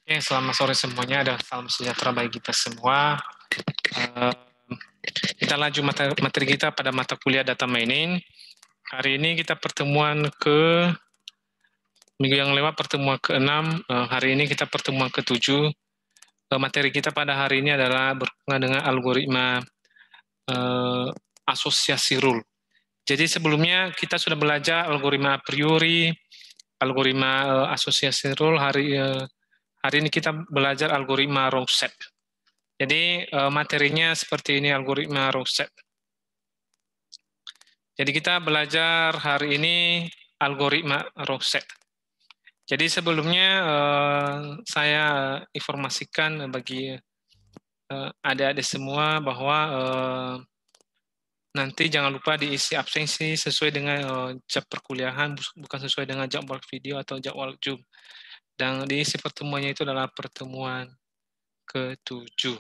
Oke, selamat sore semuanya dan salam sejahtera bagi kita semua. Eh, Kita lanjut materi kita pada mata kuliah data mining. Hari ini kita pertemuan minggu yang lewat pertemuan ke-6, hari ini kita pertemuan ke-7. Materi kita pada hari ini adalah berhubungan dengan algoritma asosiasi rule. Jadi sebelumnya kita sudah belajar algoritma a priori, algoritma asosiasi rule. Hari ini kita belajar algoritma row set. Jadi materinya seperti ini, algoritma row set. Jadi kita belajar hari ini algoritma row set. Jadi sebelumnya saya informasikan bagi adik-adik semua bahwa nanti jangan lupa diisi absensi sesuai dengan jam perkuliahan, bukan sesuai dengan jadwal video atau jadwal Zoom. Dan diisi pertemuannya itu adalah pertemuan ke-7.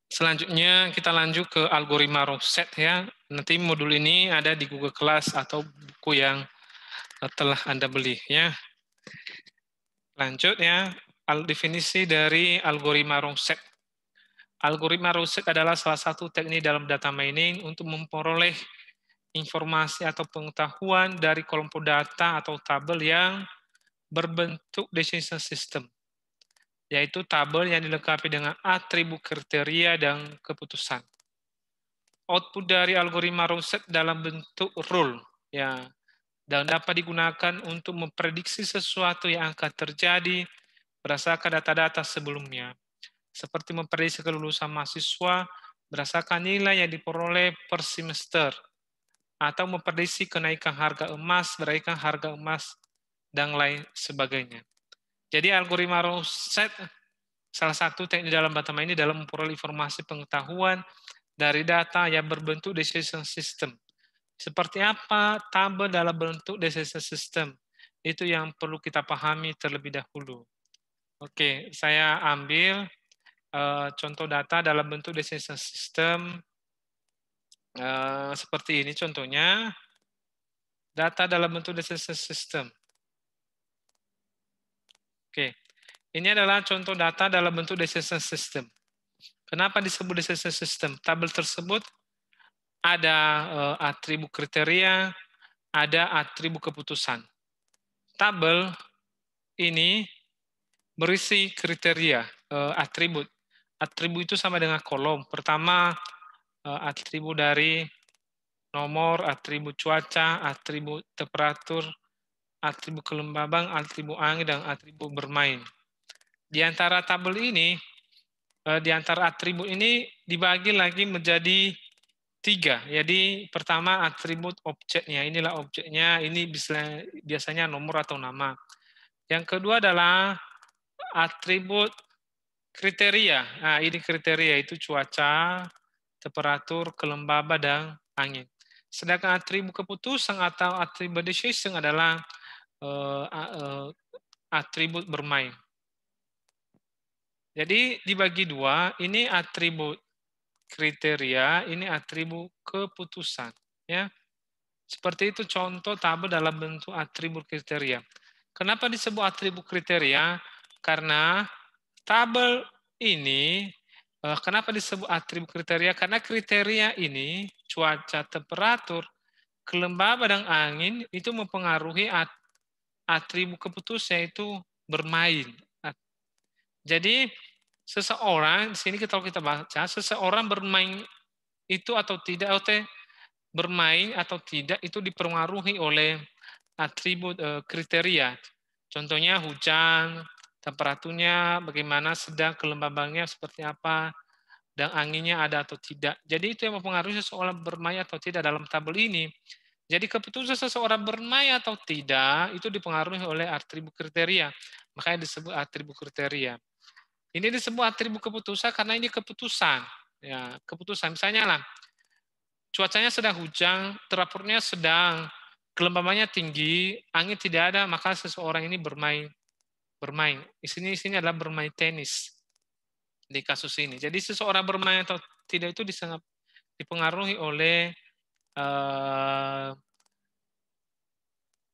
Selanjutnya kita lanjut ke algoritma row set ya. Nanti modul ini ada di Google Class atau buku yang telah Anda beli ya. Lanjut ya, definisi dari algoritma row set. Algoritma row set adalah salah satu teknik dalam data mining untuk memperoleh informasi atau pengetahuan dari kelompok data atau tabel yang berbentuk decision system, yaitu tabel yang dilengkapi dengan atribut kriteria dan keputusan. Output dari algoritma row set dalam bentuk rule, ya, dan dapat digunakan untuk memprediksi sesuatu yang akan terjadi berdasarkan data-data sebelumnya, seperti memprediksi kelulusan mahasiswa berdasarkan nilai yang diperoleh per semester, atau memprediksi kenaikan harga emas berdasarkan harga emas, dan lain sebagainya. Jadi algoritma row set salah satu teknik dalam data mining dalam memperoleh informasi pengetahuan dari data yang berbentuk decision system. Seperti apa tabel dalam bentuk decision system? Itu yang perlu kita pahami terlebih dahulu. Oke, saya ambil contoh data dalam bentuk decision system. Seperti ini contohnya. Data dalam bentuk decision system. Oke, ini adalah contoh data dalam bentuk decision system. Kenapa disebut decision system? Tabel tersebut ada atribut kriteria, ada atribut keputusan. Tabel ini berisi kriteria, atribut. Atribut itu sama dengan kolom. Pertama, atribut dari nomor, atribut cuaca, atribut temperatur, atribut kelembaban, atribut angin, dan atribut bermain. Di antara tabel ini, di antara atribut ini dibagi lagi menjadi 3. Jadi pertama atribut objeknya, inilah objeknya, ini biasanya nomor atau nama. Yang kedua adalah atribut kriteria. Nah, ini kriteria itu cuaca, temperatur, kelembaban, dan angin. Sedangkan atribut keputusan atau atribut decision adalah atribut bermain. Jadi dibagi 2, ini atribut kriteria, ini atribut keputusan. Ya, seperti itu contoh tabel dalam bentuk atribut kriteria. Kenapa disebut atribut kriteria? Karena tabel ini, kenapa disebut atribut kriteria? Karena kriteria ini, cuaca, temperatur, kelembaban, dan angin, itu mempengaruhi atribut keputusan, yaitu bermain. Jadi, seseorang, di sini kalau kita baca, seseorang bermain itu atau tidak, bermain atau tidak, itu dipengaruhi oleh atribut kriteria. Contohnya hujan, temperaturnya bagaimana, sedang kelembabannya seperti apa, dan anginnya ada atau tidak. Jadi itu yang mempengaruhi seseorang bermain atau tidak dalam tabel ini. Jadi keputusan seseorang bermain atau tidak itu dipengaruhi oleh atribut kriteria. Makanya disebut atribut kriteria. Ini disebut atribut keputusan karena ini keputusan. Ya, keputusan misalnya lah, cuacanya sedang hujan, temperaturnya sedang, kelembabannya tinggi, angin tidak ada, maka seseorang ini bermain. Isinya adalah bermain tenis di kasus ini. Jadi seseorang bermain atau tidak itu dipengaruhi oleh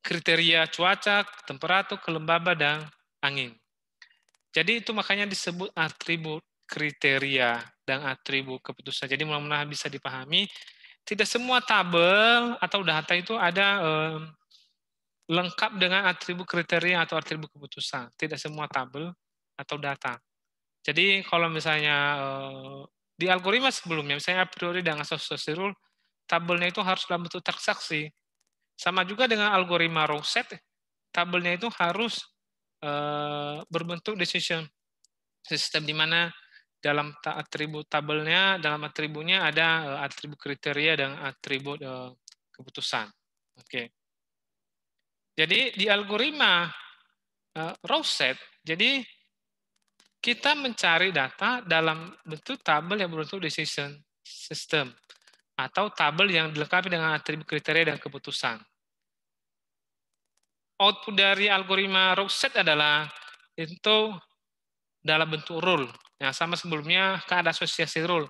kriteria cuaca, temperatur, kelembaban, dan angin. Jadi itu makanya disebut atribut kriteria dan atribut keputusan. Jadi mudah-mudahan bisa dipahami. Tidak semua tabel atau data itu ada lengkap dengan atribut kriteria atau atribut keputusan. Tidak semua tabel atau data. Jadi kalau misalnya di algoritma sebelumnya, misalnya a priori dan association rule, tabelnya itu harus dalam bentuk transaksi. Sama juga dengan algoritma row set, tabelnya itu harus berbentuk decision system, di mana dalam atribut tabelnya, dalam atributnya ada atribut kriteria dan atribut keputusan. Oke. Jadi di algoritma row set, jadi kita mencari data dalam bentuk tabel yang berbentuk decision system atau tabel yang dilengkapi dengan atribut kriteria dan keputusan. Output dari algoritma row set adalah itu dalam bentuk rule. Yang sama sebelumnya kan ada asosiasi rule.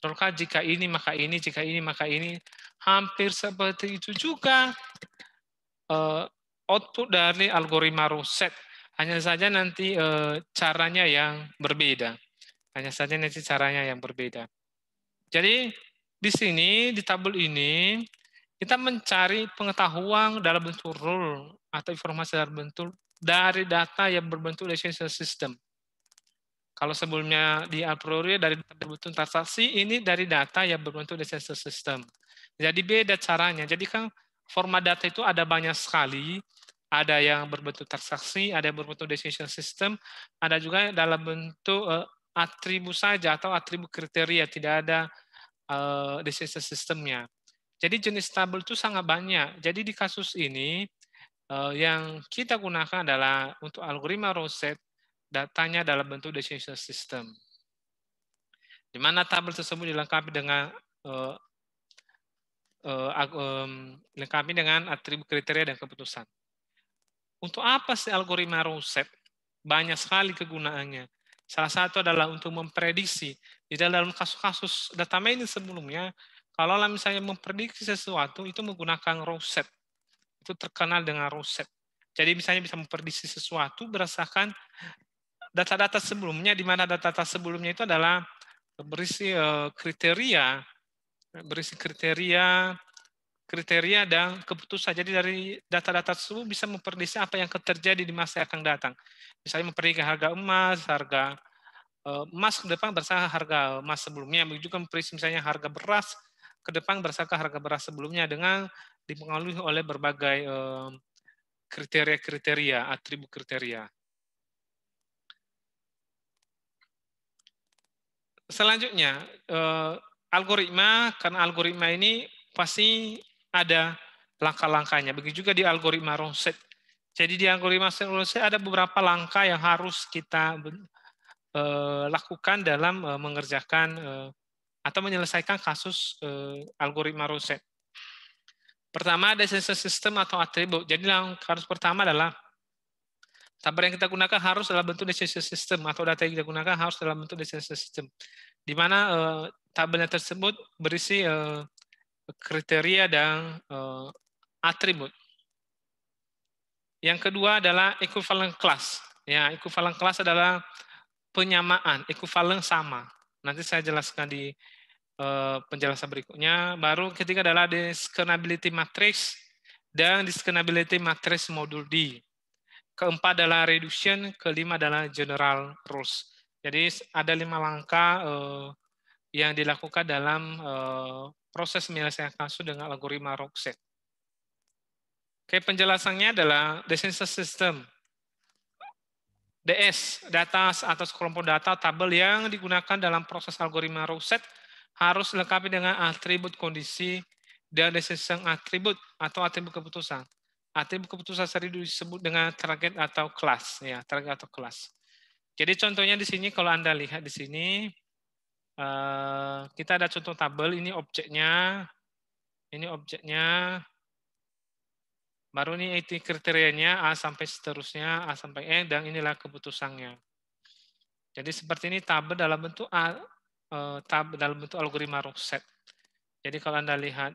Rule kan jika ini maka ini, jika ini maka ini. Hampir seperti itu juga output dari algoritma row set. Hanya saja nanti caranya yang berbeda. Hanya saja nanti caranya yang berbeda. Jadi di sini, di tabel ini, kita mencari pengetahuan dalam bentuk rule atau informasi dalam bentuk dari data yang berbentuk decision system. Kalau sebelumnya di a priori dari data berbentuk transaksi, ini dari data yang berbentuk decision system. Jadi beda caranya. Jadi kan format data itu ada banyak sekali. Ada yang berbentuk transaksi, ada yang berbentuk decision system, ada juga dalam bentuk atribut saja atau atribut kriteria, tidak ada decision systemnya. Jadi jenis tabel itu sangat banyak. Jadi di kasus ini yang kita gunakan adalah untuk algoritma row set, datanya dalam bentuk decision system. Di mana tabel tersebut dilengkapi dengan atribut kriteria dan keputusan. Untuk apa sih algoritma row set? Banyak sekali kegunaannya. Salah satu adalah untuk memprediksi. Di dalam kasus-kasus data mining sebelumnya, kalau misalnya memprediksi sesuatu, itu menggunakan row set. Itu terkenal dengan row set. Jadi misalnya bisa memprediksi sesuatu berdasarkan data-data sebelumnya, di mana data-data sebelumnya itu adalah berisi kriteria dan keputusan. Jadi dari data-data tersebut bisa memprediksi apa yang akan terjadi di masa yang akan datang. Misalnya memprediksi harga emas ke depan berdasarkan harga emas sebelumnya. Begitu juga memprediksi misalnya harga beras ke depan berdasarkan harga beras sebelumnya dengan dipengaruhi oleh berbagai kriteria-kriteria, atribut kriteria. Selanjutnya, algoritma, karena algoritma ini pasti ada langkah-langkahnya. Begitu juga di algoritma row set. Jadi di algoritma row set ada beberapa langkah yang harus kita lakukan dalam mengerjakan atau menyelesaikan kasus algoritma row set. Pertama, decision system atau atribut. Jadi yang harus pertama adalah tabel yang kita gunakan harus dalam bentuk decision system atau data yang kita gunakan harus dalam bentuk decision system. Di mana tabelnya tersebut berisi kriteria dan atribut. Yang kedua adalah equivalent class. Ya, equivalent class adalah penyamaan, equivalent sama. Nanti saya jelaskan di penjelasan berikutnya. Baru ketiga adalah discernibility matrix dan discernibility matrix modul D. Keempat adalah reduction, kelima adalah general rules. Jadi ada 5 langkah yang dilakukan dalam proses menyelesaikan kasus dengan algoritma row set. Oke, penjelasannya adalah decision system. DS, data atau kelompok data tabel yang digunakan dalam proses algoritma row set harus dilengkapi dengan atribut kondisi dan decision atribut atau atribut keputusan. Atribut keputusan sering disebut dengan target atau kelas, ya, target atau kelas. Jadi contohnya di sini kalau Anda lihat di sini kita ada contoh tabel, ini objeknya, baru ini kriterianya A sampai seterusnya, A sampai E, dan inilah keputusannya. Jadi seperti ini tabel dalam bentuk dalam bentuk algoritma row set. Jadi kalau Anda lihat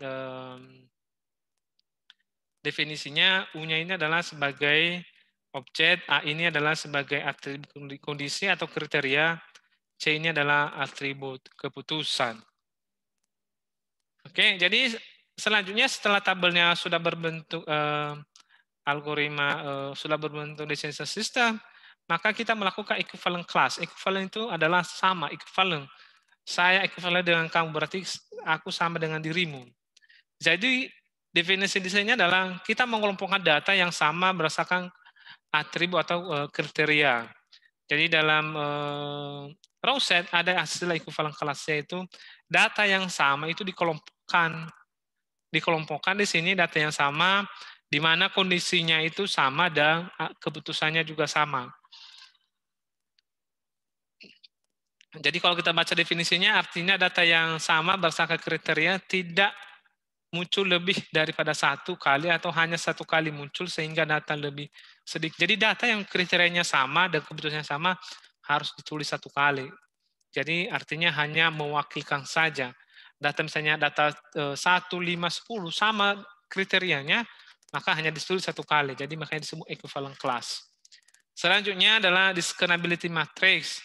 definisinya U-nya ini adalah sebagai objek, A ini adalah sebagai atribut kondisi atau kriteria, C ini adalah atribut keputusan. Oke, jadi selanjutnya setelah tabelnya sudah berbentuk algoritma sudah berbentuk decision system, maka kita melakukan equivalent class. Equivalent itu adalah sama, equivalent. Saya equivalent dengan kamu, berarti aku sama dengan dirimu. Jadi definisi desainnya adalah kita mengelompokkan data yang sama berdasarkan atribut atau kriteria. Jadi dalam row set ada hasil equivalent class, yaitu data yang sama itu dikelompokkan. Dikelompokkan di sini data yang sama, di mana kondisinya itu sama dan keputusannya juga sama. Jadi kalau kita baca definisinya, artinya data yang sama berdasarkan kriteria tidak muncul lebih daripada satu kali atau hanya satu kali muncul sehingga data lebih sedikit. Jadi data yang kriterianya sama dan keputusannya sama harus ditulis satu kali. Jadi artinya hanya mewakilkan saja. Data misalnya data 1, 5, 10 sama kriterianya, maka hanya ditulis satu kali. Jadi makanya disebut equivalent class. Selanjutnya adalah discernibility matrix.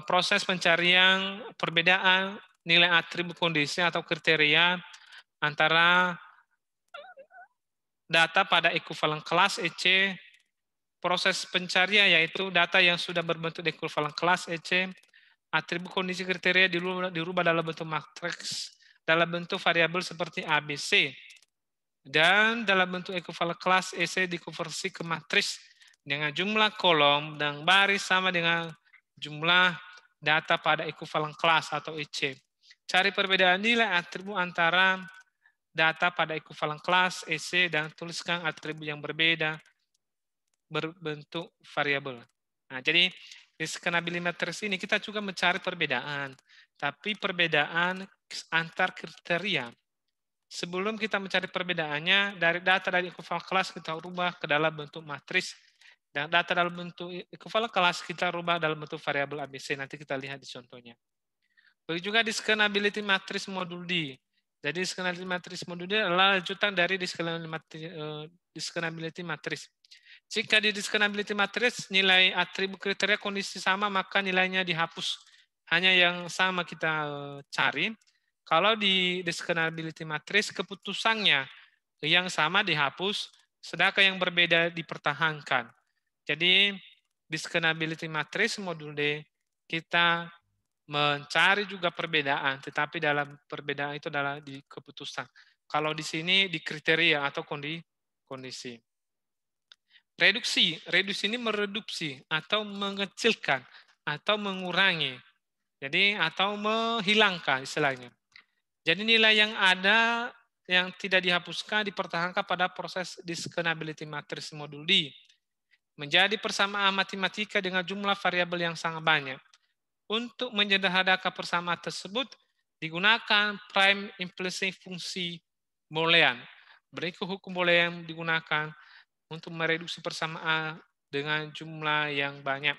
Proses pencarian perbedaan nilai atribut kondisi atau kriteria antara data pada equivalent class EC, proses pencarian yaitu data yang sudah berbentuk equivalent class EC, atribut kondisi kriteria dirubah dalam bentuk matriks, dalam bentuk variabel seperti ABC, dan dalam bentuk equivalent class EC dikonversi ke matriks dengan jumlah kolom dan baris sama dengan jumlah data pada equivalent class atau EC. Cari perbedaan nilai atribut antara data pada equivalent class EC dan tuliskan atribut yang berbeda berbentuk variabel. Nah, jadi di discernibility matrix ini kita juga mencari perbedaan, tapi perbedaan antar kriteria. Sebelum kita mencari perbedaannya, dari data dari equivalent class kita rubah ke dalam bentuk matriks, dan data dalam bentuk equivalent class kita rubah dalam bentuk variabel ABC. Nanti kita lihat di contohnya. Begitu juga discernibility matrix modul D. Jadi discernibility matrix modul D adalah lanjutan dari discernibility matrix. Jika di discernibility matrix nilai atribut kriteria kondisi sama, maka nilainya dihapus. Hanya yang sama kita cari. Kalau di discernibility matrix keputusannya yang sama dihapus, sedangkan yang berbeda dipertahankan. Jadi discernibility matrix modul D kita mencari juga perbedaan, tetapi dalam perbedaan itu adalah di keputusan. Kalau di sini di kriteria atau kondisi. Reduksi ini mereduksi atau mengecilkan atau mengurangi. Jadi atau menghilangkan istilahnya. Jadi nilai yang ada yang tidak dihapuskan dipertahankan pada proses discernibility matrix modul D. Menjadi persamaan matematika dengan jumlah variabel yang sangat banyak. Untuk menyederhanakan persamaan tersebut digunakan prime implicit fungsi Boolean. Berikut hukum Boolean yang digunakan untuk mereduksi persamaan dengan jumlah yang banyak.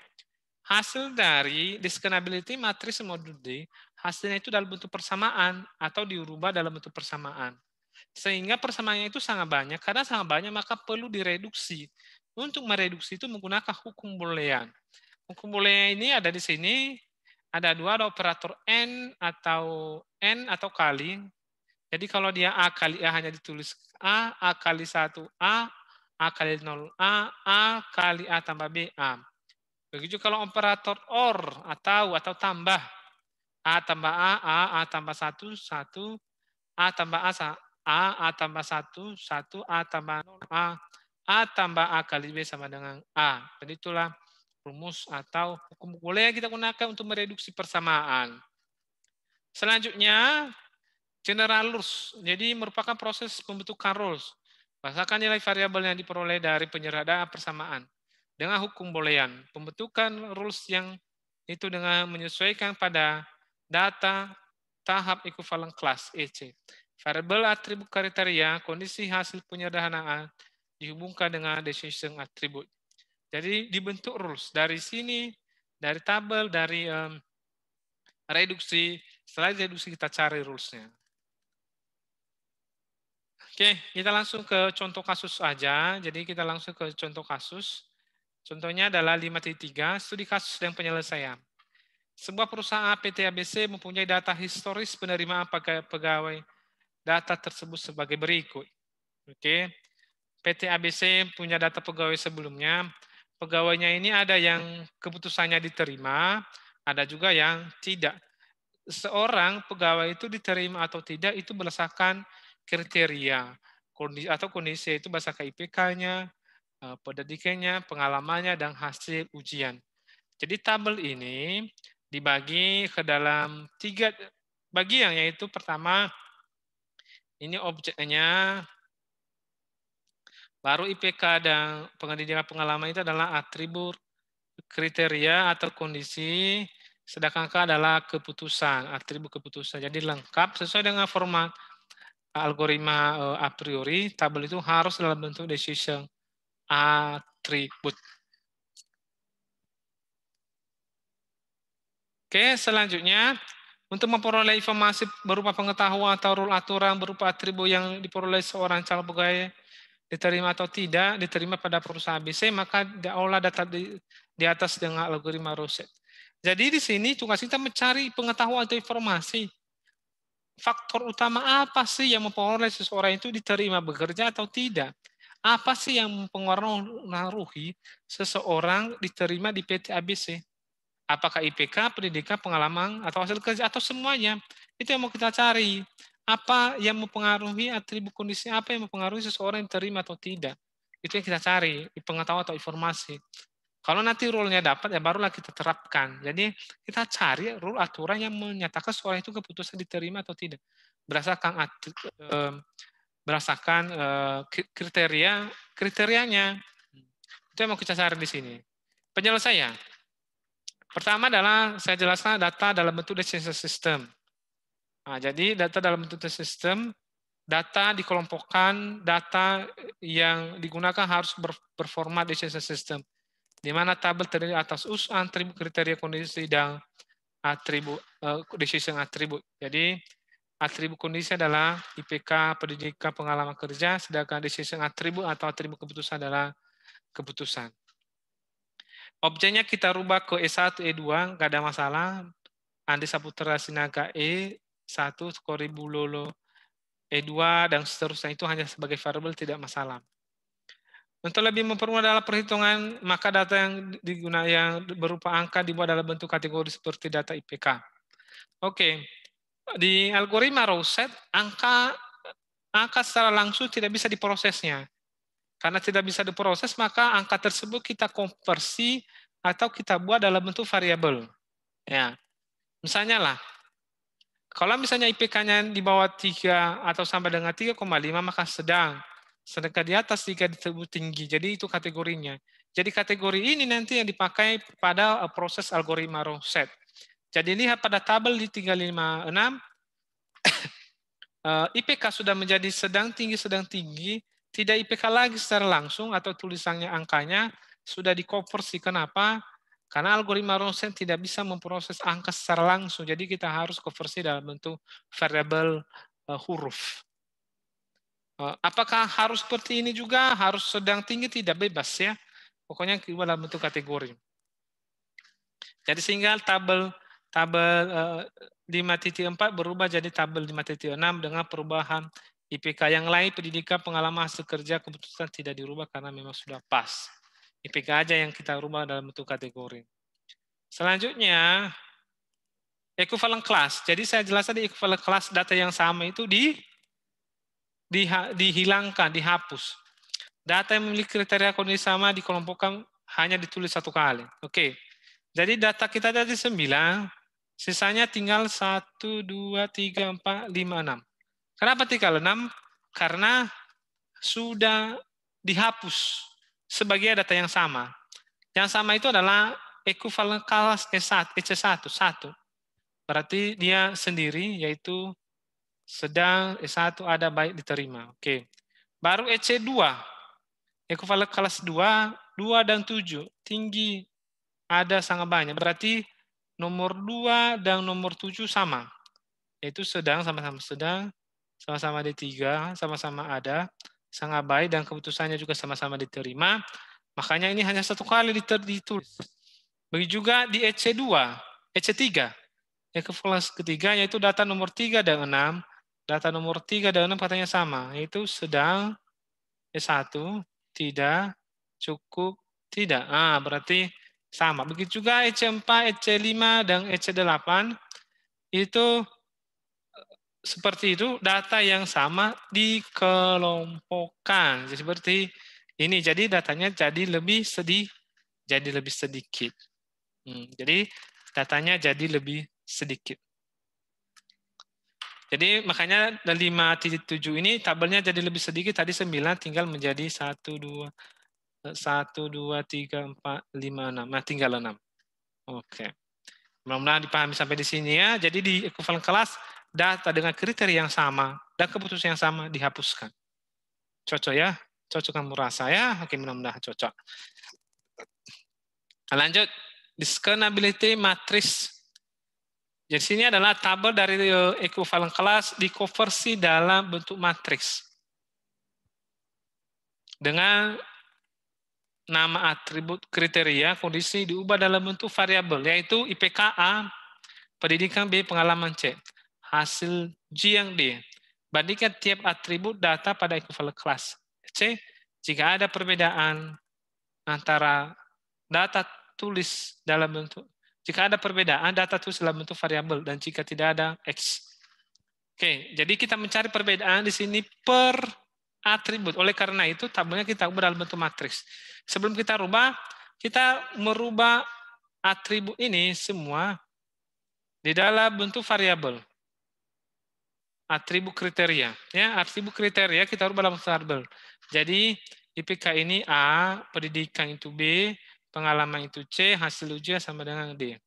Hasil dari discernibility matrix modul D, hasilnya itu dalam bentuk persamaan atau dirubah dalam bentuk persamaan. Sehingga persamaannya itu sangat banyak, karena sangat banyak maka perlu direduksi. Untuk mereduksi itu menggunakan hukum Boolean. Hukum Boolean ini ada di sini, ada dua, ada operator N atau kali. Jadi kalau dia A kali A hanya ditulis A kali 1 A kali 0 A kali A tambah B, A. Begitu kalau operator OR atau tambah, A tambah A tambah 1, 1, A tambah A tambah 1, 1, A tambah 0, A tambah A kali B sama dengan A. Jadi itulah rumus atau hukum Boolean yang kita gunakan untuk mereduksi persamaan. Selanjutnya, general rules. Jadi merupakan proses pembentukan rules. Berdasarkan nilai variabel yang diperoleh dari penyederhanaan persamaan. Dengan hukum Boolean, pembentukan rules yang itu dengan menyesuaikan pada data tahap equivalent class EC. Variabel atribut kriteria, kondisi hasil penyederhanaan dihubungkan dengan decision atribut. Jadi dibentuk rules dari sini, dari tabel, dari reduksi. Setelah reduksi kita cari rulesnya. Oke, kita langsung ke contoh kasus aja. Jadi kita langsung ke contoh kasus. Contohnya adalah 5.3, studi kasus dan penyelesaian. Sebuah perusahaan PT ABC mempunyai data historis penerimaan pegawai. Data tersebut sebagai berikut. Oke, PT ABC punya data pegawai sebelumnya. Pegawainya ini ada yang keputusannya diterima, ada juga yang tidak. Seorang pegawai itu diterima atau tidak itu berdasarkan kriteria kondisi atau kondisi, itu berdasarkan IPK-nya, pendidikannya, pengalamannya, dan hasil ujian. Jadi tabel ini dibagi ke dalam 3 bagian, yaitu pertama ini objeknya, baru IPK dan pendidikan pengalaman itu adalah atribut kriteria atau kondisi, sedangkan K adalah keputusan, atribut keputusan. Jadi lengkap sesuai dengan format algoritma a priori, tabel itu harus dalam bentuk decision atribut. Oke, selanjutnya untuk memperoleh informasi berupa pengetahuan atau rule aturan berupa atribut yang diperoleh seorang calon pegawai diterima atau tidak diterima pada perusahaan ABC, maka diolah data di atas dengan algoritma Rosette. Jadi di sini tugas kita mencari pengetahuan atau informasi. Faktor utama apa sih yang mempengaruhi seseorang itu diterima bekerja atau tidak? Apa sih yang mempengaruhi seseorang diterima di PT ABC? Apakah IPK, pendidikan, pengalaman, atau hasil kerja, atau semuanya? Itu yang mau kita cari. Apa yang mempengaruhi atribut kondisi, apa yang mempengaruhi seseorang diterima atau tidak? Itu yang kita cari, pengetahuan atau informasi. Kalau nanti rule-nya dapat, ya barulah kita terapkan. Jadi kita cari rule aturan yang menyatakan seorang itu keputusan diterima atau tidak. Berdasarkan kriterianya. Itu yang mau kita cari di sini. Penyelesaian. Pertama adalah saya jelaskan data dalam bentuk decision system. Nah, jadi data dalam bentuk decision system, data dikelompokkan, data yang digunakan harus berformat decision system, di mana tabel terdiri atas atribut, kriteria, kondisi, dan atribut decision atribut. Jadi atribut kondisi adalah IPK, pendidikan, pengalaman kerja, sedangkan decision atribut atau atribut keputusan adalah keputusan. Objeknya kita rubah ke E1, E2, nggak ada masalah. Andi Saputra Sinaga E1, Skoribulolo E2, dan seterusnya, itu hanya sebagai variabel, tidak masalah. Untuk lebih mempermudah dalam perhitungan, maka data yang digunakan yang berupa angka dibuat dalam bentuk kategori seperti data IPK. Oke, di algoritma Rosette, angka secara langsung tidak bisa diprosesnya. Karena tidak bisa diproses, maka angka tersebut kita konversi atau kita buat dalam bentuk variabel. Ya, misalnya lah, kalau misalnya IPK-nya di bawah 3 atau sampai dengan 3,5, maka sedang. Sedangkan di atas 3 disebut tinggi. Jadi itu kategorinya. Jadi kategori ini nanti yang dipakai pada proses algoritma Rosette. Jadi lihat pada tabel di 356, IPK sudah menjadi sedang tinggi, tidak IPK lagi secara langsung atau tulisannya angkanya sudah dikonversi. Kenapa? Karena algoritma Rosette tidak bisa memproses angka secara langsung, jadi kita harus konversi dalam bentuk variabel huruf. Apakah harus seperti ini juga? Harus sedang tinggi, tidak, bebas ya. Pokoknya dalam bentuk kategori. Jadi sehingga tabel 5.4 berubah jadi tabel 5.6 dengan perubahan IPK. Yang lain, pendidikan, pengalaman, hasil kerja, keputusan tidak dirubah karena memang sudah pas. IPK aja yang kita rubah dalam bentuk kategori. Selanjutnya, equivalent class. Jadi saya jelaskan di equivalent class, data yang sama itu dihilangkan, dihapus. Data yang memiliki kriteria kondisi sama dikelompokkan, hanya ditulis satu kali. Oke. Jadi data kita tadi 9, sisanya tinggal 1, 2, 3, 4, 5, 6. Kenapa tinggal 6? Karena sudah dihapus sebagai data yang sama. Yang sama itu adalah equivalent class EC1, 1. Berarti dia sendiri, yaitu sedang E1 ada baik diterima. Oke. Baru EC2, equivalent kelas 2, 2 dan 7, tinggi ada sangat banyak. Berarti nomor 2 dan nomor 7 sama. Yaitu sedang, sama-sama sedang. sama-sama D3, sama-sama ada, sangat baik dan keputusannya juga sama-sama diterima. Makanya ini hanya satu kali ditulis. Begitu juga di EC2, EC3. Equivalence ketiga yaitu data nomor 3 dan 6. Data nomor 3 dan 6 katanya sama, yaitu sedang, E1, tidak, cukup, tidak. Berarti sama. Begitu juga EC4, EC5, dan EC8 itu seperti itu, data yang sama dikelompokkan. Seperti ini, jadi datanya jadi lebih sedikit. Jadi datanya jadi lebih sedikit. Jadi makanya 5.7 ini tabelnya jadi lebih sedikit, tadi 9 tinggal menjadi 1, 2, 3, 4, 5, 6. Nah, tinggal 6. Oke. Mudah-mudahan dipahami sampai di sini ya. Jadi di equivalent kelas, data dengan kriteria yang sama dan keputusan yang sama dihapuskan. Cocok ya? Cocok kamu rasa ya? Oke, mudah-mudahan cocok. Lanjut. Discernibility matrix. Jadi sini adalah tabel dari equivalent kelas dikonversi dalam bentuk matriks. Dengan nama atribut kriteria kondisi diubah dalam bentuk variabel, yaitu IPK A, pendidikan B, pengalaman C, hasil G yang D. Bandingkan tiap atribut data pada equivalent class. C, jika ada perbedaan antara data tulis dalam bentuk, jika ada perbedaan data tulis dalam bentuk variabel dan jika tidak ada X. Oke, jadi kita mencari perbedaan di sini per atribut. Oleh karena itu tabelnya kita ubah dalam bentuk matriks. Sebelum kita rubah, kita merubah atribut ini semua di dalam bentuk variabel. Atribut kriteria, ya, atribut kriteria kita rubah dalam variabel. Jadi IPK ini A, pendidikan itu B, pengalaman itu C, hasil ujian sama dengan D.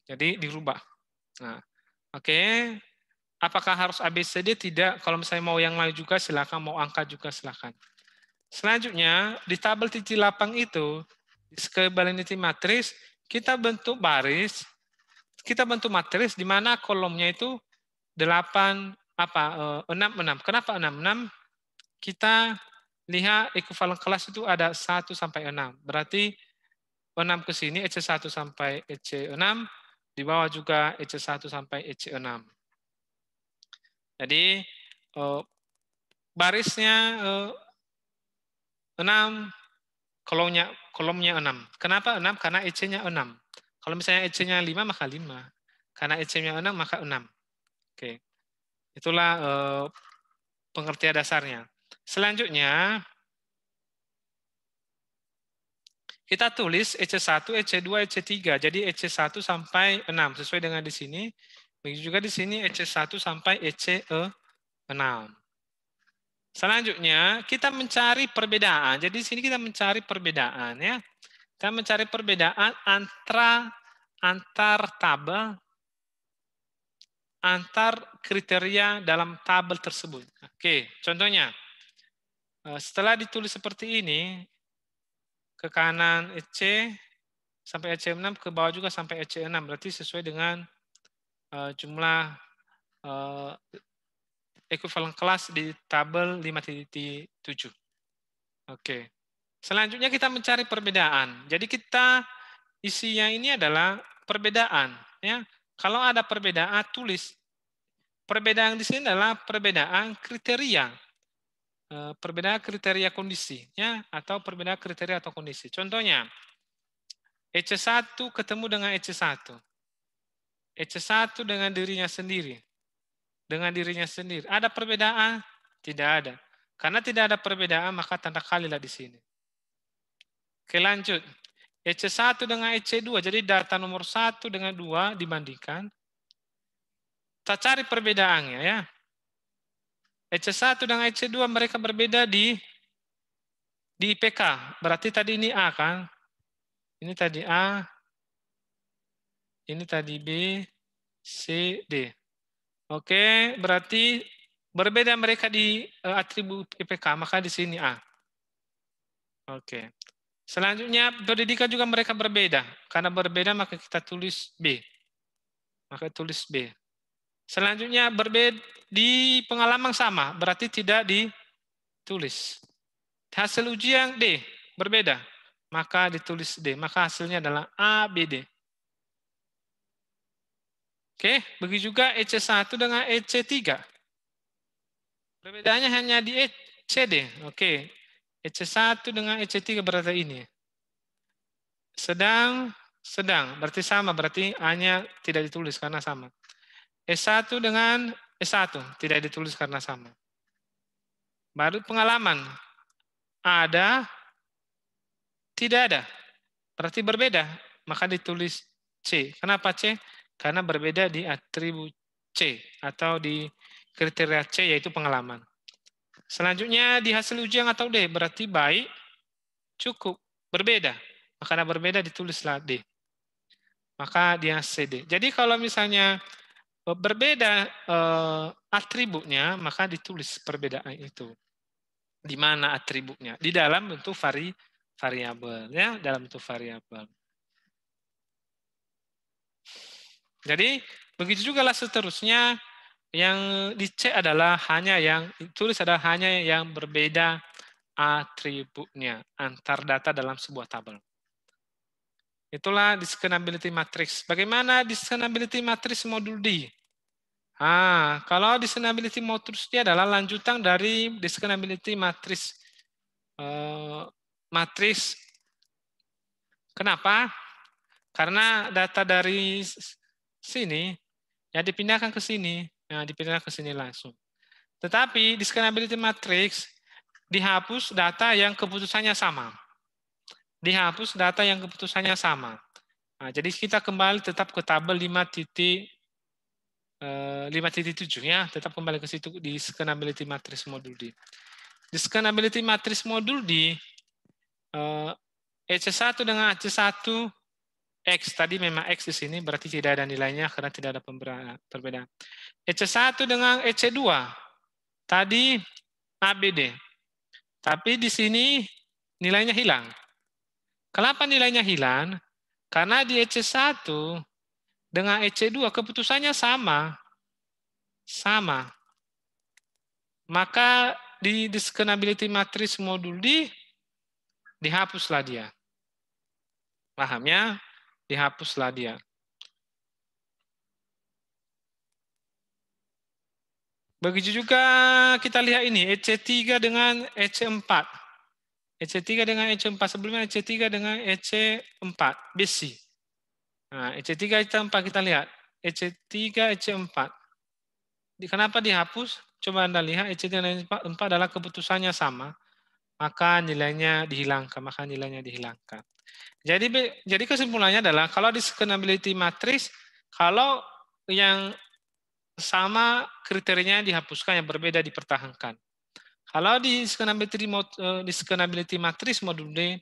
Jadi dirubah. Nah, oke. Apakah harus ABCD? Tidak. Kalau misalnya mau yang lain juga silakan, mau angka juga silakan. Selanjutnya di tabel titik lapang itu, di scalability matrix, kita bentuk baris, kita bentuk matriks di mana kolomnya itu 6, 6. Kenapa 6? 6 kita lihat equivalent kelas itu ada 1 sampai 6. Berarti 6 ke sini EC1 sampai EC6, di bawah juga EC1 sampai EC6. Jadi barisnya 6, kolomnya 6. Kenapa 6? Karena EC-nya 6. Kalau misalnya EC-nya 5 maka 5. Karena EC-nya 6 maka 6. Oke. Itulah pengertian dasarnya. Selanjutnya, kita tulis EC1, EC2, EC3. Jadi EC1 sampai 6 sesuai dengan di sini. Begitu juga di sini EC1 sampai EC6. Selanjutnya, kita mencari perbedaan. Jadi di sini kita mencari perbedaan ya. Kita mencari perbedaan antar tabel, antar kriteria dalam tabel tersebut. Oke, contohnya setelah ditulis seperti ini, ke kanan EC sampai EC6, ke bawah juga sampai EC6, berarti sesuai dengan jumlah equivalent kelas di tabel 5.7. Oke. Selanjutnya kita mencari perbedaan. Jadi kita isinya ini adalah perbedaan, ya. Kalau ada perbedaan tulis. Perbedaan di sini adalah perbedaan kriteria. Perbedaan kriteria kondisi, ya, atau perbedaan kriteria atau kondisi. Contohnya, EC1 ketemu dengan EC1. EC1 dengan dirinya sendiri. Dengan dirinya sendiri. Ada perbedaan? Tidak ada. Karena tidak ada perbedaan, maka tanda kalilah di sini. Oke, lanjut. EC1 dengan EC2, jadi data nomor 1 dengan 2 dibandingkan. Kita cari perbedaannya ya. EC1 dengan EC2 mereka berbeda di IPK. Berarti tadi ini A kan? Ini tadi A. Ini tadi B, C, D. Oke, berarti berbeda mereka di atribut IPK, maka di sini A. Oke. Selanjutnya pendidikan juga mereka berbeda. Karena berbeda maka kita tulis B. Maka tulis B. Selanjutnya berbeda di pengalaman sama, berarti tidak ditulis. Hasil ujian D, berbeda, maka ditulis D. Maka hasilnya adalah A, B, D. Oke, begitu juga EC1 dengan EC3. Perbedaannya hanya di CD. Oke, EC1 dengan EC3 berarti ini. Sedang, berarti sama, berarti A-nya tidak ditulis karena sama. E1 dengan E1 tidak ditulis karena sama. Baru pengalaman. Ada, tidak ada. Berarti berbeda, maka ditulis C. Kenapa C? Karena berbeda di atribut C atau di kriteria C yaitu pengalaman. Selanjutnya di hasil ujian atau D, berarti baik, cukup, berbeda. Karena berbeda ditulislah D. Maka dia CD. Jadi kalau misalnya berbeda atributnya, maka ditulis perbedaan itu. Di mana atributnya? Di dalam bentuk variabel, ya, dalam bentuk variabel. Jadi begitu juga lah seterusnya. Yang dicek adalah hanya yang ditulis adalah hanya yang berbeda atributnya antar data dalam sebuah tabel. Itulah discernibility matrix. Bagaimana discernibility matrix modul D? Kalau discernibility matrix D adalah lanjutan dari discernibility matrix. Kenapa? Karena data dari sini ya dipindahkan ke sini, dipindahkan ke sini langsung. Tetapi discernibility matrix dihapus data yang keputusannya sama. Dihapus data yang keputusannya sama. Jadi kita kembali tetap ke tabel 5.7 ya, tetap kembali ke situ di discernibility matrix modul D. Discernibility matrix modul D EC1 dengan EC1 X tadi memang X di sini berarti tidak ada nilainya karena tidak ada perbedaan. EC1 dengan EC2 tadi ABD. Tapi di sini nilainya hilang. Kenapa nilainya hilang? Karena di EC1 dengan EC2 keputusannya sama. Sama. Maka di discernibility matrix modul D dihapuslah dia. Paham ya? Dihapuslah dia. Begitu juga kita lihat ini, EC3 dengan EC4. EC3 dengan EC4, sebelumnya EC3 dengan EC4, besi. EC3, EC4 kita lihat. EC3, EC4. Kenapa dihapus? Coba Anda lihat, EC3 dan EC4 adalah keputusannya sama, maka nilainya dihilangkan. Jadi kesimpulannya adalah, kalau discernibility matrix, kalau yang sama kriterianya dihapuskan, yang berbeda dipertahankan. Kalau di discernibility matrix modul D,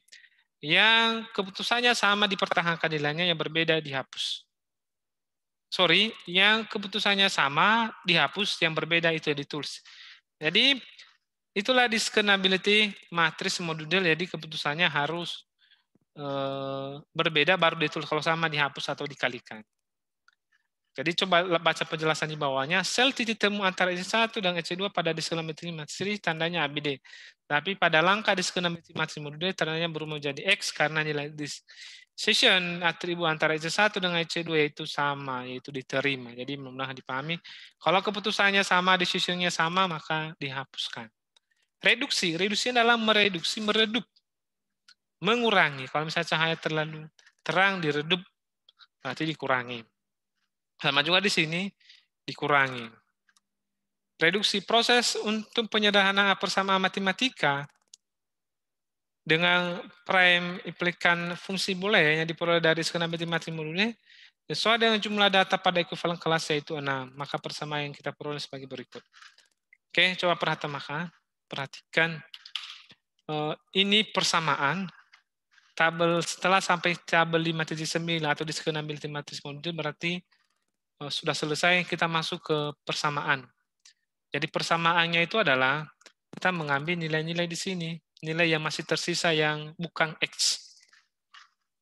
yang keputusannya sama dipertahankan nilainya, yang berbeda dihapus. Yang keputusannya sama dihapus, yang berbeda itu ditulis. Jadi itulah discernibility matrix modul D, jadi keputusannya harus berbeda baru ditulis, kalau sama dihapus atau dikalikan. Jadi coba baca penjelasan di bawahnya. Sel titik temu antara EC1 dan EC2 pada discernibility matrix tandanya ABD. Tapi pada langkah discernibility matrix modul D tandanya berubah menjadi X karena nilai decision atribut antara EC1 dengan EC2 yaitu sama, yaitu diterima. Jadi mudah-mudahan dipahami. Kalau keputusannya sama, decisionnya sama, maka dihapuskan. Reduksi adalah mereduksi, meredup, mengurangi. Kalau misalnya cahaya terlalu terang diredup, berarti dikurangi. Sama juga di sini dikurangi. Reduksi proses untuk penyederhanaan persamaan matematika dengan prime implikan fungsi boolean yang diperoleh dari discernibility matrix modul D sesuai dengan jumlah data pada ekuivalen kelas yaitu 6. Maka persamaan yang kita peroleh sebagai berikut. Oke, coba perhatikan. Ini persamaan. Tabel setelah sampai tabel 5.9 atau discernibility matrix modul D berarti sudah selesai, kita masuk ke persamaan. Jadi persamaannya itu adalah kita mengambil nilai-nilai di sini, nilai yang masih tersisa yang bukan X.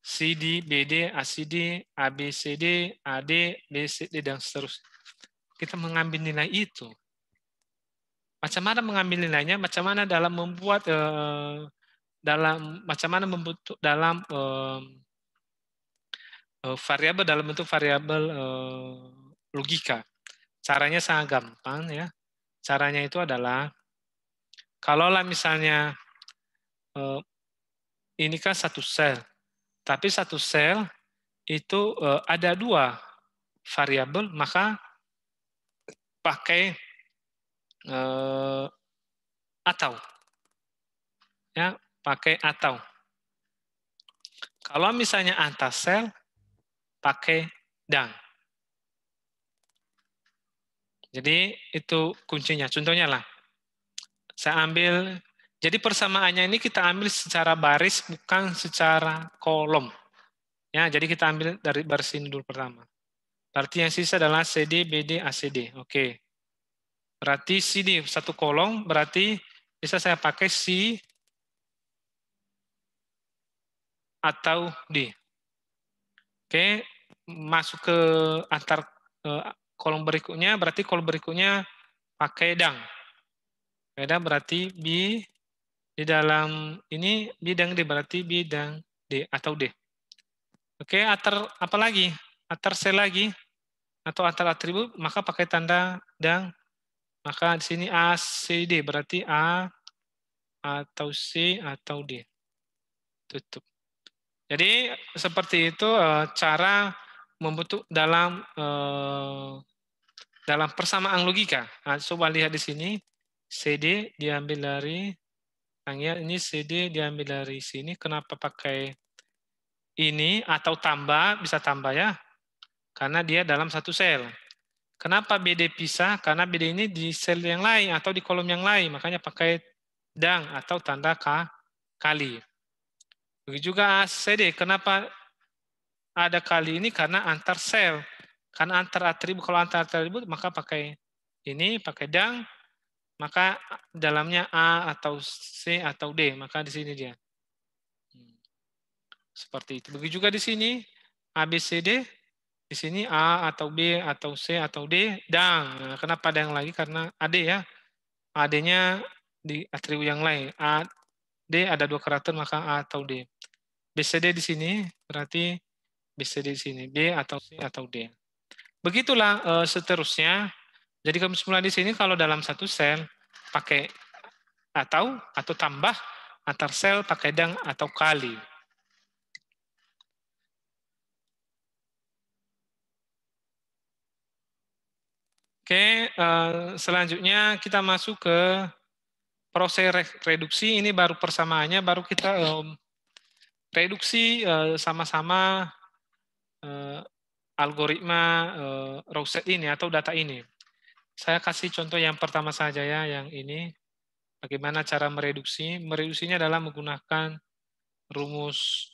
CD, BD, ACD, ABCD, AD, BCD, dan seterusnya. kita mengambil nilai itu. Macam mana mengambil nilainya? Macam mana dalam membuat dalam variabel dalam bentuk variabel logika. Caranya sangat gampang ya. Caranya itu adalah kalaulah misalnya ini kan satu sel, tapi satu sel itu ada 2 variabel, maka pakai atau ya, pakai atau. Kalau misalnya antar sel pakai dan. Jadi itu kuncinya. Contohnya lah, saya ambil, jadi persamaannya ini kita ambil secara baris bukan secara kolom. Ya, jadi kita ambil dari baris ini dulu pertama. Berarti yang sisa adalah CD, BD, ACD. Oke. Berarti CD satu kolom, berarti bisa saya pakai C atau D. Oke, masuk ke antar kolom berikutnya, berarti kolom berikutnya pakai dang. Beda berarti B di dalam ini B dan D, berarti B dan D atau D. Oke, antar apa lagi? Antar sel lagi atau antar atribut, maka pakai tanda dan. Maka di sini A, C, D, berarti A atau C atau D. Tutup. Jadi seperti itu cara membentuk dalam persamaan logika. Nah, coba lihat di sini, CD diambil dari ini CD diambil dari sini. Kenapa pakai ini atau tambah? Bisa tambah ya, karena dia dalam satu sel. Kenapa BD pisah? Karena BD ini di sel yang lain atau di kolom yang lain, makanya pakai dan atau tanda kali. Begitu juga CD. Kenapa ada kali ini? Karena antar sel. Karena antar atribut, kalau antar atribut maka pakai ini, pakai dan, maka dalamnya A atau C atau D, maka di sini dia. Seperti itu. Begitu juga di sini A, B, C, D. Di sini A atau B atau C atau D, dan. Nah, kenapa ada yang lagi? Karena AD ya. AD-nya di atribut yang lain. A, D ada 2 karakter, maka A atau D. BCD di sini berarti BCD di sini, B atau C atau D. Begitulah seterusnya. Jadi kesimpulan di sini kalau dalam satu sel pakai atau tambah, antar sel pakai dan atau kali. Oke, selanjutnya kita masuk ke proses reduksi. Ini baru persamaannya, baru kita reduksi sama-sama algoritma Rouset ini atau data ini. Saya kasih contoh yang pertama saja ya, yang ini. Bagaimana cara mereduksi? Mereduksinya adalah menggunakan rumus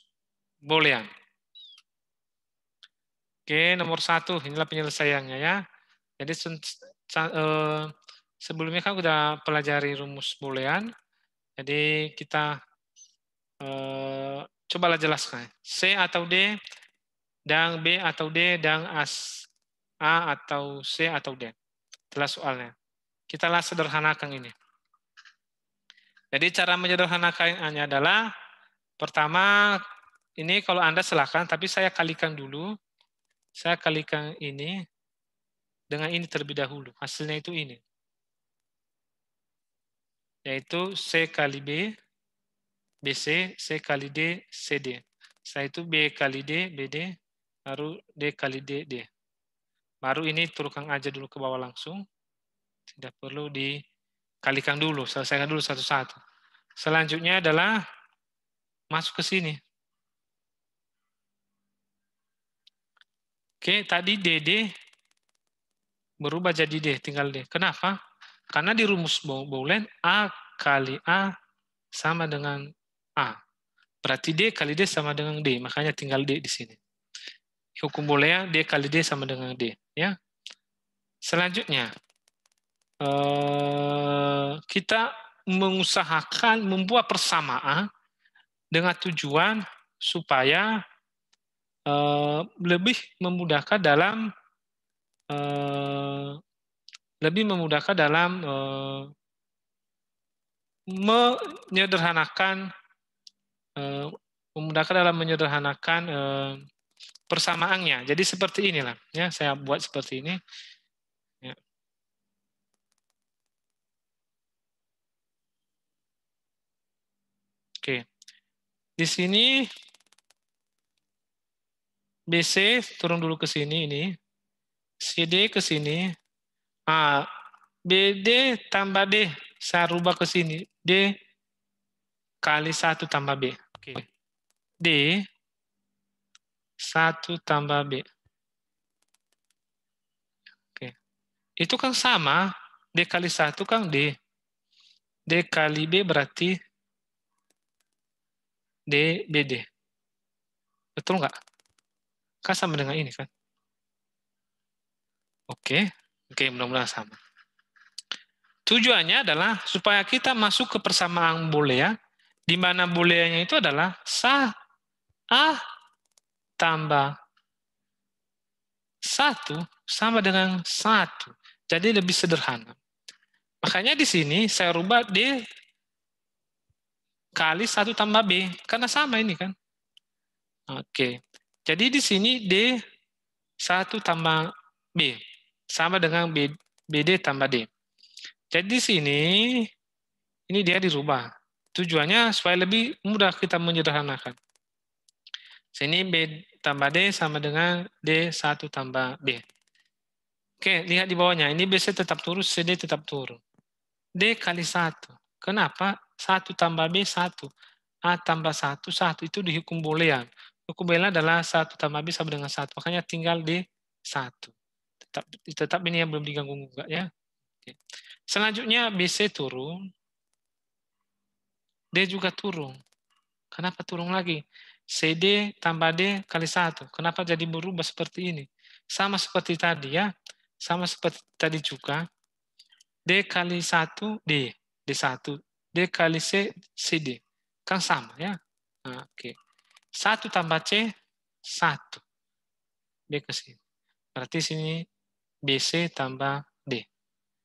Boolean. Oke, nomor 1, inilah penyelesaiannya ya. Jadi sebelumnya kan sudah pelajari rumus Boolean. Jadi kita cobalah jelaskan. C atau D, dan B atau D, dan A atau C atau D. Itulah soalnya. Kita lah sederhanakan ini. Jadi cara menyederhanakannya adalah, pertama, ini kalau Anda silakan, tapi saya kalikan dulu. Saya kalikan ini dengan ini terlebih dahulu. Hasilnya itu ini. Yaitu C kali B, BC, C kali D, CD. Setelah itu B kali D, BD, baru D kali D, D. Baru ini turunkan aja dulu ke bawah langsung. Tidak perlu dikalikan dulu, selesaikan dulu satu-satu. Selanjutnya adalah masuk ke sini. Oke, tadi DD berubah jadi D, tinggal D. Kenapa? Karena di rumus Boolean A kali A sama dengan A. Berarti D kali D sama dengan D, makanya tinggal D di sini. Hukum Boolean D kali D sama dengan D. Ya. Selanjutnya, kita mengusahakan membuat persamaan dengan tujuan supaya lebih memudahkan dalam lebih memudahkan dalam menyederhanakan persamaannya. Jadi seperti inilah, ya saya buat seperti ini. Ya. Oke, di sini BC turun dulu ke sini ini, CD ke sini, BD tambah D, saya rubah ke sini, D kali 1 tambah B. Oke. D 1 tambah B. Oke. Itu kan sama, D kali 1 kan D. D kali B berarti D, BD. Betul nggak? Kan sama dengan ini kan? Oke. Oke, mudah-mudahan sama. Tujuannya adalah supaya kita masuk ke persamaan boolean, di mana booleannya itu adalah A tambah 1 sama dengan 1. Jadi lebih sederhana. Makanya di sini saya rubah D kali 1 tambah B. Karena sama ini kan. Oke. Jadi di sini D 1 tambah B. Sama dengan BD tambah D. Jadi di sini, ini dia dirubah. Tujuannya supaya lebih mudah kita menyederhanakan. Sini B tambah D sama dengan D1 tambah B. Oke, lihat di bawahnya. Ini BC tetap turun, CD tetap turun. D kali 1. Kenapa? 1 tambah B, 1. A tambah 1, 1. Itu dihukum boolean. Hukum boolean adalah 1 tambah B sama dengan 1. Makanya tinggal D1. Tetap ini yang belum diganggu juga ya. Oke. Selanjutnya BC turun. D juga turun. Kenapa turun lagi? CD tambah D kali 1. Kenapa jadi berubah seperti ini? Sama seperti tadi ya. Sama seperti tadi juga. D kali 1, D. D1. D kali C, CD. Kan sama ya. Nah, oke. 1 tambah C, 1. B ke sini. Berarti sini BC tambah D.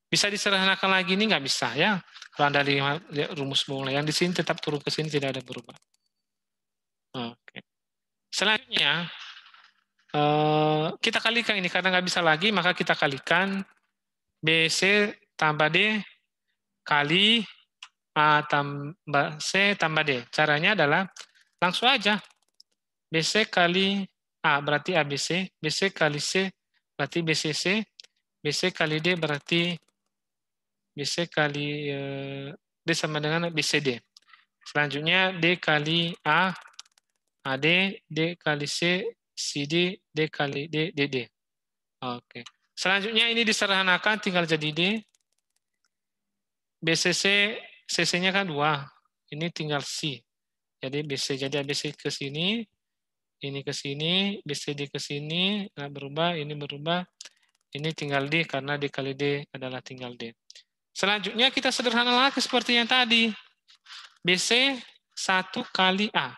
Bisa disederhanakan lagi ini nggak bisa ya. Kalau Anda lihat rumus mulai yang di sini tetap turun ke sini tidak ada berubah. Oke. Selanjutnya kita kalikan ini karena nggak bisa lagi maka kita kalikan BC tambah D kali A tambah C tambah D. Caranya adalah langsung aja BC kali A berarti ABC, BC kali C berarti BCC, BC kali D berarti BC kali D sama dengan BCD. Selanjutnya D kali A, AD, D kali C, CD, D kali D, DD. Oke. Selanjutnya ini disederhanakan tinggal jadi D. BCC, CC-nya kan 2. Ini tinggal C. Jadi BC, jadi ABC ke sini, ini ke sini, BCD ke sini, nggak berubah, ini berubah. Ini tinggal D karena D kali D adalah tinggal D. Selanjutnya kita sederhana lagi seperti yang tadi. BC 1 kali A.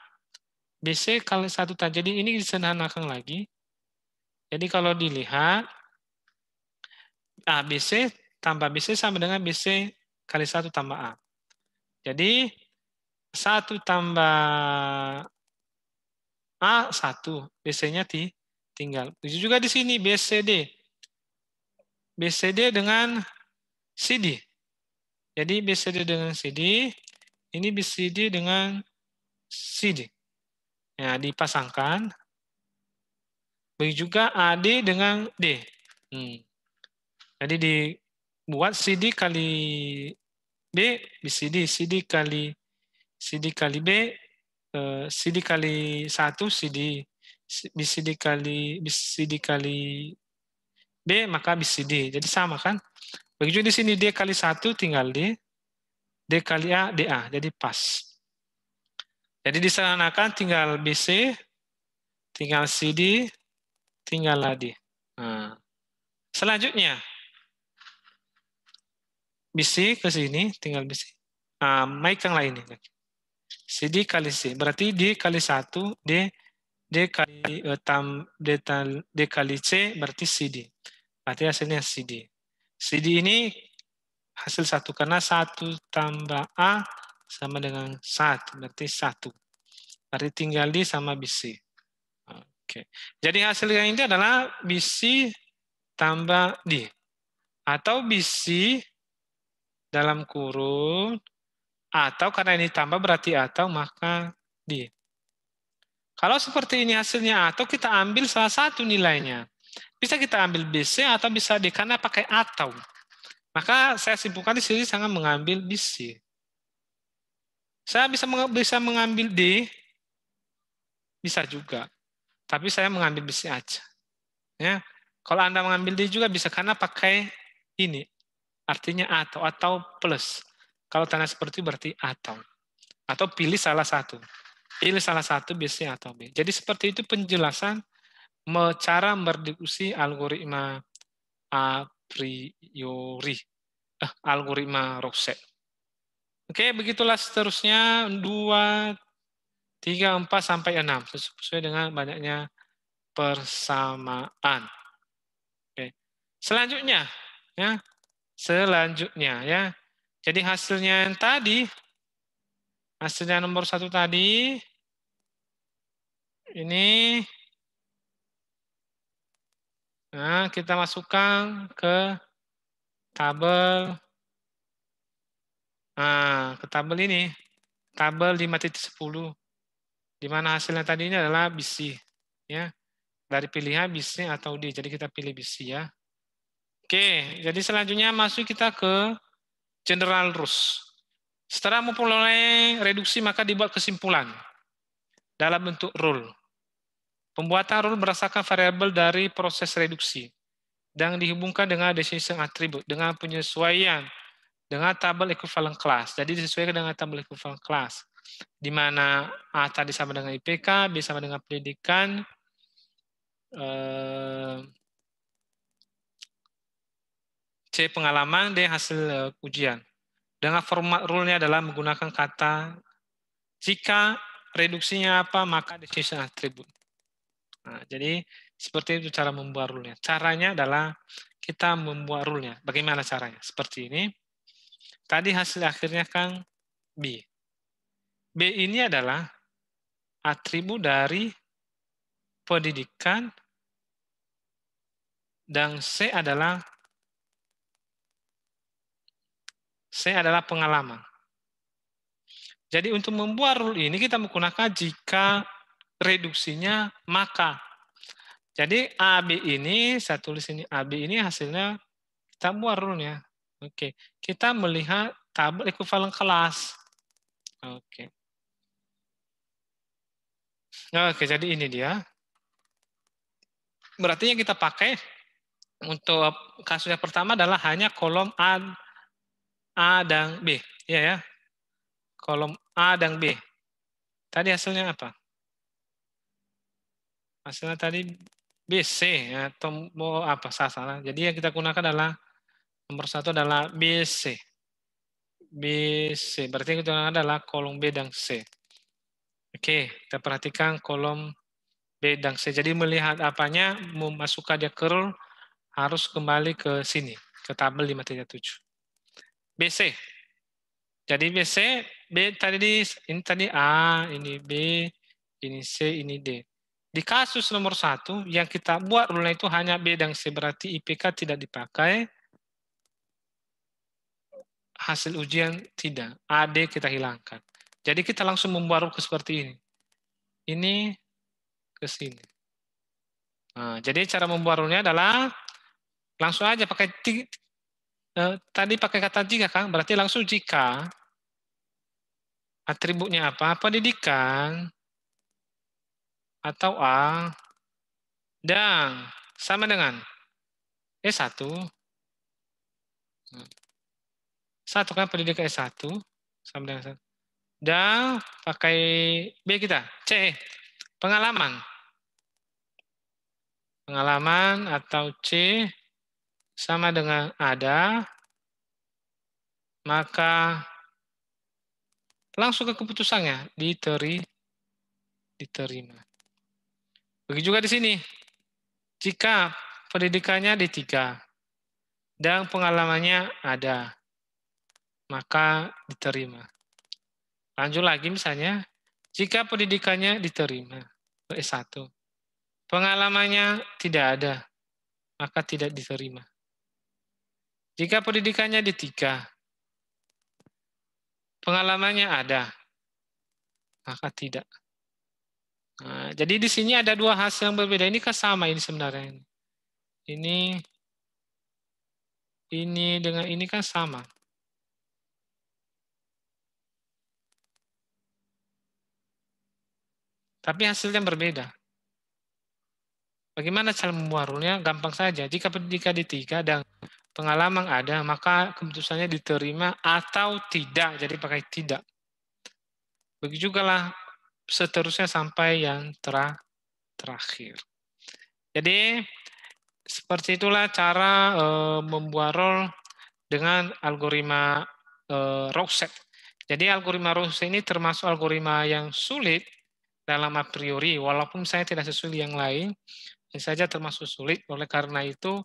BC kali 1 tadi. Jadi ini disederhanakan lagi. Jadi kalau dilihat, ABC tambah BC sama dengan BC kali 1 tambah A. Jadi 1 tambah A 1. BC-nya tinggal. Begitu juga di sini BCD. BCD dengan CD. Jadi BCD dengan CD, ini BCD dengan CD. Ya, dipasangkan. Begitu juga AD dengan D. Jadi dibuat CD kali B, BCD, CD kali B, CD kali 1, CD, BCD kali B, maka BCD. Jadi sama kan? Begitu di sini D kali 1 tinggal D, D kali A, DA. Jadi pas. Jadi disederhanakan tinggal BC, tinggal CD, tinggal AD. Nah. Selanjutnya, BC ke sini, tinggal BC. Naik yang lain. CD kali C. Berarti D kali 1, D kali C berarti CD. Berarti hasilnya CD. CD ini hasil 1 karena 1 tambah A sama dengan 1, berarti 1. Berarti tinggal D sama BC. Oke. Jadi hasilnya ini adalah BC tambah D. Atau BC dalam kurun, atau karena ini tambah berarti atau, maka D. Kalau seperti ini hasilnya atau, kita ambil salah satu nilainya. Bisa kita ambil BC atau bisa D, karena pakai atau. Maka saya simpulkan di sini sangat mengambil BC. Saya bisa mengambil D, bisa juga. Tapi saya mengambil BC aja. Ya. Kalau Anda mengambil D juga bisa, karena pakai ini. Artinya atau plus. Kalau tanda seperti berarti atau. Atau pilih salah satu. Pilih salah satu BC atau B. Jadi seperti itu penjelasan cara berdiskusi algoritma a priori. Algoritma Rosette. Oke, begitulah seterusnya 2, 3, 4, sampai 6. Sesuai dengan banyaknya persamaan. Oke. Selanjutnya, ya. Selanjutnya, ya. Jadi hasilnya yang tadi, hasilnya nomor 1 tadi, ini, nah, kita masukkan ke tabel, nah, ke tabel ini, tabel 5.10, di mana hasilnya tadi ini adalah BC, ya. Dari pilihan BC atau D, jadi kita pilih BC, ya. Oke, jadi selanjutnya masuk kita ke general rules. Setelah memperoleh reduksi, maka dibuat kesimpulan dalam bentuk rule. Pembuatan rule berdasarkan variabel dari proses reduksi dan dihubungkan dengan decision attribute, dengan penyesuaian dengan tabel equivalent class. Jadi disesuaikan dengan tabel equivalent class, di mana A tadi sama dengan IPK, B sama dengan pendidikan, C pengalaman, D hasil ujian. Dengan format rule-nya adalah menggunakan kata jika reduksinya apa, maka decision attribute. Nah, jadi seperti itu cara membuat rule-nya. Caranya adalah kita membuat rule-nya. Bagaimana caranya? Seperti ini. Tadi hasil akhirnya kan B. B ini adalah atribut dari pendidikan dan C adalah pengalaman. Jadi untuk membuat rule ini kita menggunakan jika reduksinya maka. Jadi AB ini, saya tulis ini AB ini hasilnya kita buat rule-nya. Oke, kita melihat tabel equivalent kelas. Oke. Oke, jadi ini dia. Berarti yang kita pakai untuk kasus yang pertama adalah hanya kolom A dan B, ya. Kolom A dan B. Tadi hasilnya apa? Hasilnya tadi BC, ya, atau mau apa, salah. Jadi yang kita gunakan adalah nomor 1 adalah BC. BC, berarti yang kita gunakan adalah kolom B dan C. Oke, kita perhatikan kolom B dan C. Jadi melihat apanya, memasukkan dia ke rule, harus kembali ke sini, ke tabel 5.7. BC. Jadi BC, B tadi ini tadi A, ini B, ini C, ini D. Di kasus nomor 1, yang kita buat rule itu hanya B dan C, berarti IPK tidak dipakai, hasil ujian tidak, AD kita hilangkan. Jadi kita langsung membuat rule seperti ini. Ini ke sini. Nah, jadi cara membuat rule-nya adalah langsung aja pakai tadi pakai kata jika kan, berarti langsung jika atributnya apa? Pendidikan atau A dan sama dengan S1. Satu kan pendidikan S1 sama dengan 1. Dan pakai B kita, C. Pengalaman. Pengalaman atau C sama dengan ada, maka langsung ke keputusannya, diterima. Begitu juga di sini. Jika pendidikannya D3, dan pengalamannya ada, maka diterima. Lanjut lagi misalnya, jika pendidikannya diterima, S1, pengalamannya tidak ada, maka tidak diterima. Jika pendidikannya D3, pengalamannya ada, maka tidak. Nah, jadi di sini ada dua hasil yang berbeda. Ini kan sama ini sebenarnya. Ini dengan ini kan sama. Tapi hasilnya berbeda. Bagaimana cara membuarulnya? Gampang saja. Jika pendidikan D3 dan pengalaman ada, maka keputusannya diterima atau tidak. Jadi pakai tidak. Begitu juga lah seterusnya sampai yang terakhir. Jadi seperti itulah cara membuat role dengan algoritma Rorschach. Jadi algoritma Rorschach ini termasuk algoritma yang sulit dalam a priori, walaupun saya tidak sesulit yang lain, ini saja termasuk sulit. Oleh karena itu,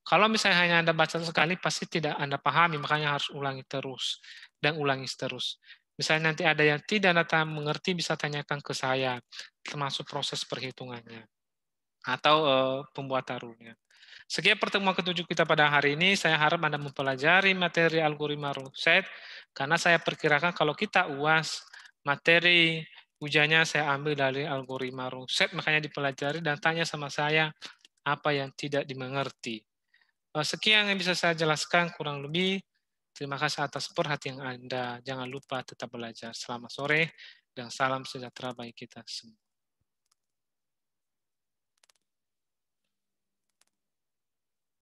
kalau misalnya hanya Anda baca sekali, pasti tidak Anda pahami, makanya harus ulangi terus dan ulangi terus. Misalnya nanti ada yang tidak Anda mengerti, bisa tanyakan ke saya, termasuk proses perhitungannya atau pembuatan rule-nya. Sekian pertemuan ketujuh kita pada hari ini. Saya harap Anda mempelajari materi algoritma Rorschach, karena saya perkirakan kalau kita UAS, materi ujiannya saya ambil dari algoritma Rorschach, makanya dipelajari dan tanya sama saya apa yang tidak dimengerti. Sekian yang bisa saya jelaskan kurang lebih. Terima kasih atas perhatian Anda. Jangan lupa tetap belajar. Selamat sore dan salam sejahtera bagi kita semua.